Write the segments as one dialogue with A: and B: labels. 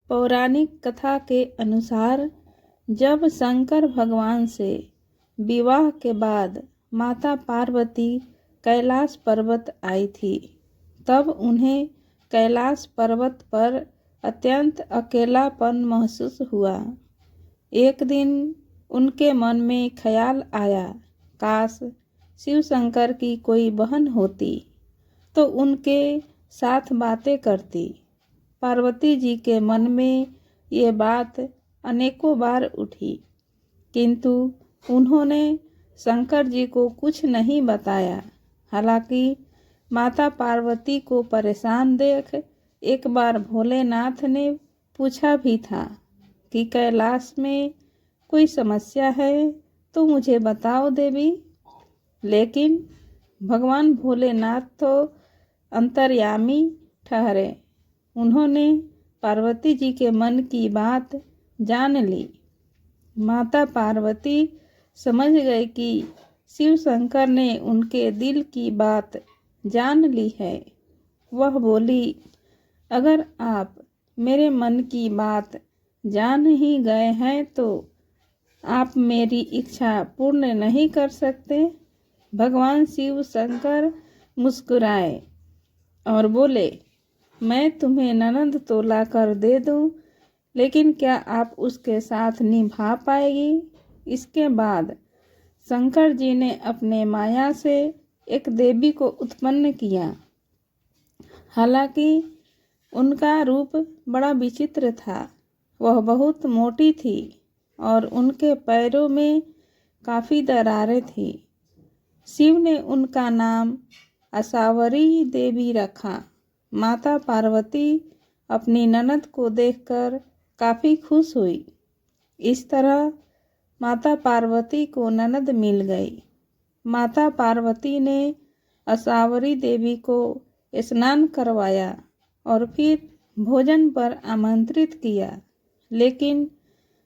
A: पौराणिक कथा के अनुसार जब शंकर भगवान से विवाह के बाद माता पार्वती कैलाश पर्वत आई थी, तब उन्हें कैलाश पर्वत पर अत्यंत अकेलापन महसूस हुआ। एक दिन उनके मन में ख्याल आया, काश शिव शंकर की कोई बहन होती तो उनके साथ बातें करती। पार्वती जी के मन में ये बात अनेकों बार उठी, किंतु उन्होंने शंकर जी को कुछ नहीं बताया। हालांकि माता पार्वती को परेशान देख एक बार भोलेनाथ ने पूछा भी था कि कैलाश में कोई समस्या है तो मुझे बताओ देवी। लेकिन भगवान भोलेनाथ तो अंतर्यामी ठहरे। उन्होंने पार्वती जी के मन की बात जान ली। माता पार्वती समझ गए कि शिव शंकर ने उनके दिल की बात जान ली है। वह बोली, अगर आप मेरे मन की बात जान ही गए हैं तो आप मेरी इच्छा पूर्ण नहीं कर सकते। भगवान शिव शंकर मुस्कुराए और बोले, मैं तुम्हें ननद तो ला कर दे दूं, लेकिन क्या आप उसके साथ निभा पाएगी? इसके बाद शंकर जी ने अपने माया से एक देवी को उत्पन्न किया। हालांकि उनका रूप बड़ा विचित्र था। वह बहुत मोटी थी और उनके पैरों में काफ़ी दरारें थी। शिव ने उनका नाम असावरी देवी रखा। माता पार्वती अपनी ननद को देखकर काफ़ी खुश हुई। इस तरह माता पार्वती को ननद मिल गई। माता पार्वती ने असावरी देवी को स्नान करवाया और फिर भोजन पर आमंत्रित किया। लेकिन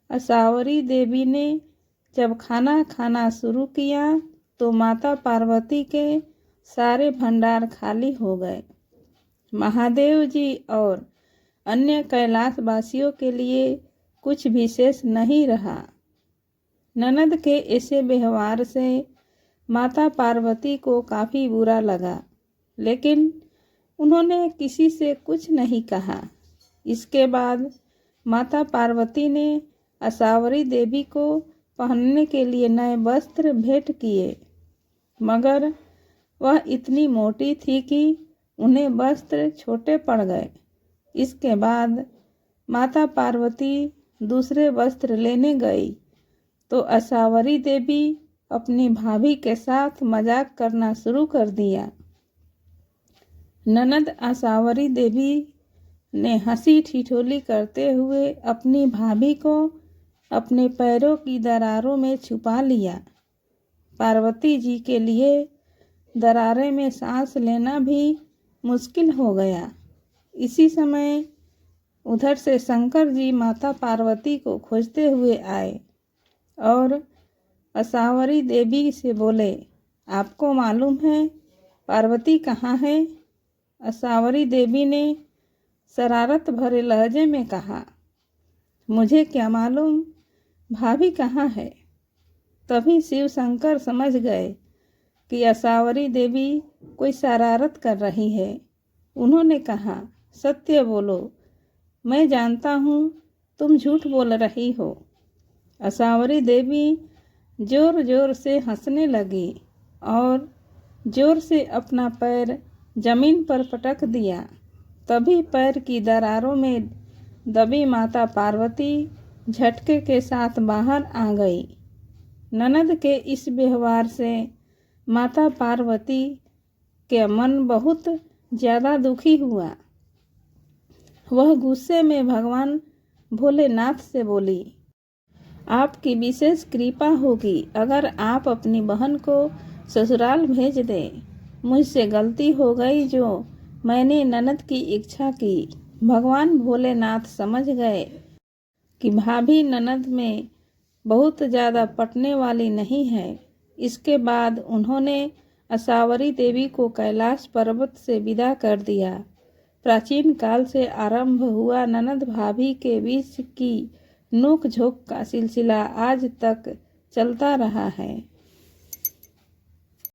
A: असावरी देवी ने जब खाना खाना शुरू किया तो माता पार्वती के सारे भंडार खाली हो गए। महादेव जी और अन्य कैलाशवासियों के लिए कुछ विशेष नहीं रहा। ननद के ऐसे व्यवहार से माता पार्वती को काफ़ी बुरा लगा, लेकिन उन्होंने किसी से कुछ नहीं कहा। इसके बाद माता पार्वती ने असावरी देवी को पहनने के लिए नए वस्त्र भेंट किए, मगर वह इतनी मोटी थी कि उन्हें वस्त्र छोटे पड़ गए। इसके बाद माता पार्वती दूसरे वस्त्र लेने गई तो असावरी देवी अपनी भाभी के साथ मजाक करना शुरू कर दिया। ननद असावरी देवी ने हंसी ठिठोली करते हुए अपनी भाभी को अपने पैरों की दरारों में छुपा लिया। पार्वती जी के लिए दरारें में सांस लेना भी मुश्किल हो गया। इसी समय उधर से शंकर जी माता पार्वती को खोजते हुए आए और असावरी देवी से बोले, आपको मालूम है पार्वती कहाँ है? असावरी देवी ने शरारत भरे लहजे में कहा, मुझे क्या मालूम भाभी कहाँ है? तभी शिव शंकर समझ गए कि असावरी देवी कोई शरारत कर रही है। उन्होंने कहा, सत्य बोलो, मैं जानता हूँ तुम झूठ बोल रही हो। असावरी देवी जोर जोर से हंसने लगी और जोर से अपना पैर जमीन पर पटक दिया। तभी पैर की दरारों में दबी माता पार्वती झटके के साथ बाहर आ गई। ननद के इस व्यवहार से माता पार्वती के मन बहुत ज़्यादा दुखी हुआ। वह गुस्से में भगवान भोलेनाथ से बोली, आपकी विशेष कृपा होगी अगर आप अपनी बहन को ससुराल भेज दें। मुझसे गलती हो गई जो मैंने ननद की इच्छा की। भगवान भोलेनाथ समझ गए कि भाभी ननद में बहुत ज़्यादा पटने वाली नहीं है। इसके बाद उन्होंने असावरी देवी को कैलाश पर्वत से विदा कर दिया। प्राचीन काल से आरंभ हुआ ननद भाभी के बीच की नोक झोंक का सिलसिला आज तक चलता रहा है।